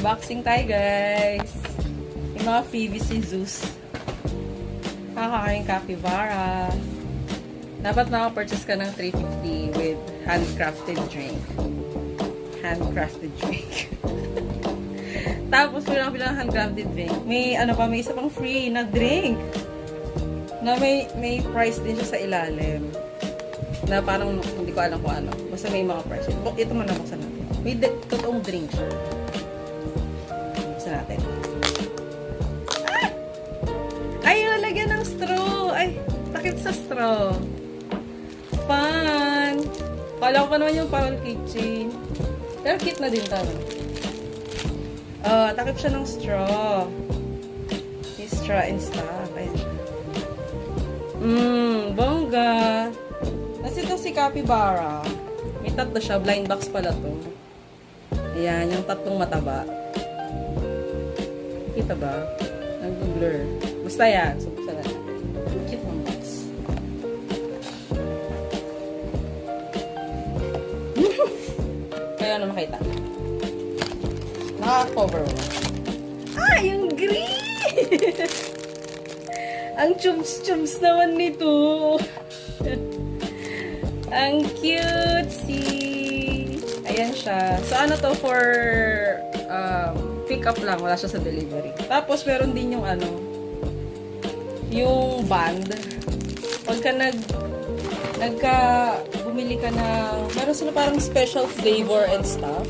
Unboxing tayo, guys. Yung mga freebies si Zeus. Kakakain capybara. Dapat nakapurchase ka ng 350 with handcrafted drink. Handcrafted drink. Tapos, kung lang bilang handcrafted drink, may may isa pang free na drink. Na may price din siya sa ilalim. Na parang, hindi ko alam kung ano. Basta may mga price. Ito man nabuksan natin. May totoong drink siya. Buksan natin. Ah! Ay, nalagyan ng straw. Ay, takip sa straw. Fun! Kala ko pa naman yung parang keychain. Pero cute na din tama. Takip siya ng straw. May straw and stuff. Bongga. Kasi ito si Capybara. May tatlo siya. Blind box pala to. Ayan, yung tatlong mataba. Kita ba? Nag-blur. Basta yan. So, basta na. Cute ng box. Kaya na makita. Naka-cover mo. Ah, yung green! Ang chums-chums naman nito. Ang cutesy. Ayan siya. So, ano to for pick up lang. Wala siya sa delivery. Tapos, meron din yung yung band. Pagka bumili ka ng, meron sila parang special flavor and stuff.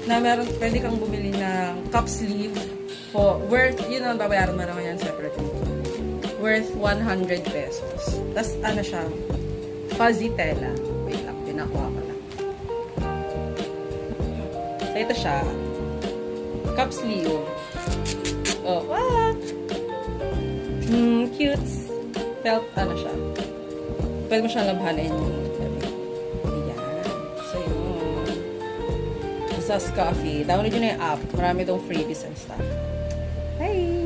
Na meron, pwede kang bumili ng cup sleeve for worth, babayaran mo naman yan separately. Worth 100 pesos. Tapos, siya, fuzzy tela. Wait lang, pinakuha ko lang. So, ito siya. Cup sleeve. Oh, what? Cute. Felt, siya. Pwede mo siyang labhanin. Ayan. So, yun. Sus Coffee. Download nyo na yung app. Marami itong freebies and stuff. Bye!